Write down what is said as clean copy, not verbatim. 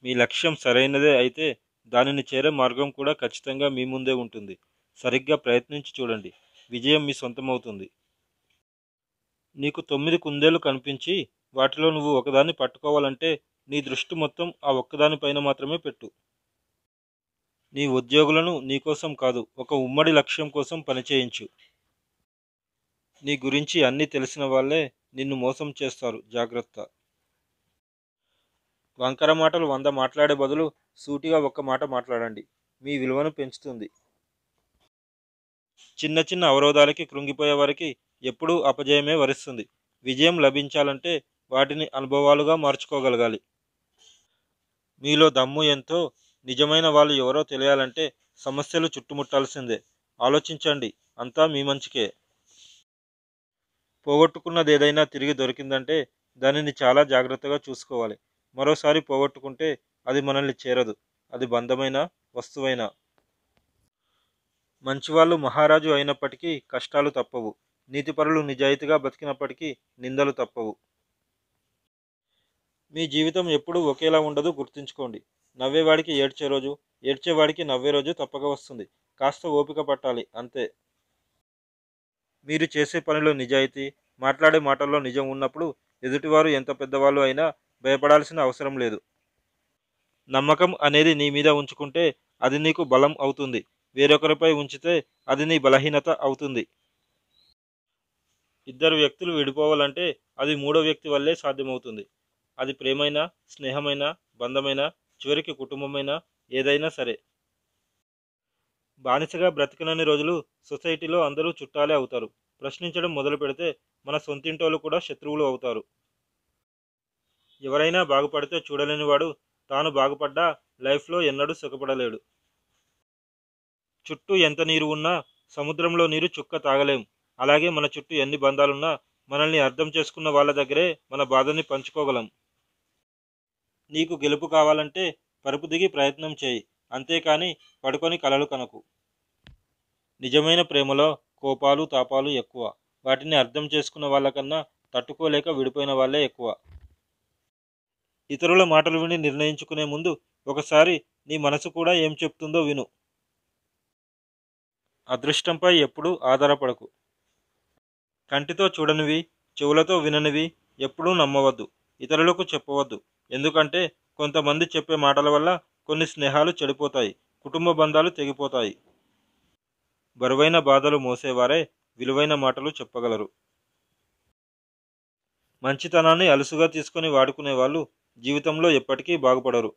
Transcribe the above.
మీ లక్ష్యం సరైనదే అయితే దానిని చేరే మార్గం కూడా ఖచ్చితంగా మీ ముందే ఉంటుంది. సరిగ్గా ప్రయత్నించి చూడండి. విజయం మీ సొంతమవుతుంది. నీకు 9 కుందేలు కనిపించి వాటిలో నువ్వు ఒకదాన్ని పట్టుకోవాలంటే నీ దృష్టి మొత్తం ఆ ఒక్కదానిపైన మాత్రమే పెట్టు. నీ ఉద్యోగులను నీకోసం కాదు, ఒక ఉమ్మడి లక్ష్యం కోసం పనిచేయించు. నీ గురించి అన్నీ తెలిసిన వాళ్ళే నిన్ను మోసం చేస్తారు, జాగ్రత్త. వంకర మాటలు 100 మాట్లాడే బదులు సూటిగా ఒక్క మాట మాట్లాడండి. మీ విలువను పెంచుతుంది. చిన్న చిన్న అవరోధాలకి కృంగిపోయే వారికి ఎప్పుడూ అపజయమే వరిస్తుంది. విజయం లభించాలంటే వాటిని అనుభవాలుగా మార్చుకోగలగాలి. మీలో దమ్ము ఎంతో, నిజమైన వాళ్ళు ఎవరో తెలియాలంటే సమస్యలు చుట్టుముట్టాల్సిందే. ఆలోచించండి, అంతా మీ మంచికే. పోగొట్టుకున్నదేదైనా తిరిగి దొరికిందంటే దానిని చాలా జాగ్రత్తగా చూసుకోవాలి. మరోసారి పోగొట్టుకుంటే అది మనల్ని చేరదు. అది బంధమైనా వస్తువైనా. మంచివాళ్ళు మహారాజు అయినప్పటికీ కష్టాలు తప్పవు. నీతిపరులు నిజాయితీగా బతికినప్పటికీ నిందలు తప్పవు. మీ జీవితం ఎప్పుడూ ఒకేలా ఉండదు, గుర్తుంచుకోండి. నవ్వేవాడికి ఏడ్చే రోజు, ఏడ్చేవాడికి నవ్వే రోజు తప్పక వస్తుంది. కాస్త ఓపిక పట్టాలి, అంతే. మీరు చేసే పనిలో నిజాయితీ, మాట్లాడే మాటల్లో నిజం ఉన్నప్పుడు ఎదుటివారు ఎంత పెద్దవాళ్ళు అయినా భయపడాల్సిన అవసరం లేదు. నమ్మకం అనేది నీ మీద ఉంచుకుంటే అది నీకు బలం అవుతుంది. వేరొకరిపై ఉంచితే అది నీ బలహీనత అవుతుంది. ఇద్దరు వ్యక్తులు విడిపోవాలంటే అది మూడో వ్యక్తి వల్లే సాధ్యమవుతుంది. అది ప్రేమైనా, స్నేహమైనా, బంధమైనా, చివరికి కుటుంబమైనా, ఏదైనా సరే. బానిసగా బ్రతికినన్ని రోజులు సొసైటీలో అందరూ చుట్టాలే అవుతారు. ప్రశ్నించడం మొదలు పెడితే మన సొంతింటోళ్ళు కూడా శత్రువులు అవుతారు. ఎవరైనా బాగుపడితే చూడలేనివాడు తాను బాగుపడ్డా లైఫ్లో ఎన్నడూ సుఖపడలేడు. చుట్టూ ఎంత నీరు ఉన్నా సముద్రంలో నీరు చుక్క తాగలేం. అలాగే మన చుట్టూ ఎన్ని బంధాలున్నా మనల్ని అర్థం చేసుకున్న వాళ్ళ దగ్గరే మన బాధని పంచుకోగలం. నీకు గెలుపు కావాలంటే పరుపు దిగి ప్రయత్నం చేయి, అంతేకాని పడుకొని కలలు కనకు. నిజమైన ప్రేమలో కోపాలు తాపాలు ఎక్కువ. వాటిని అర్థం చేసుకున్న వాళ్ళకన్నా తట్టుకోలేక విడిపోయిన వాళ్ళే ఎక్కువ. ఇతరుల మాటలు విని నిర్ణయించుకునే ముందు ఒకసారి నీ మనసు కూడా ఏం చెప్తుందో విను. అదృష్టంపై ఎప్పుడూ ఆధారపడకు. కంటితో చూడనివి, చెవులతో విననివి ఎప్పుడూ నమ్మవద్దు. ఇతరులకు చెప్పవద్దు. ఎందుకంటే కొంతమంది చెప్పే మాటల వల్ల కొన్ని స్నేహాలు చెడిపోతాయి, కుటుంబ బంధాలు తెగిపోతాయి. బరువైన బాధలు మోసేవారే విలువైన మాటలు చెప్పగలరు. మంచితనాన్ని అలుసుగా తీసుకొని వాడుకునే వాళ్ళు జీవితంలో ఎప్పటికీ బాగుపడరు.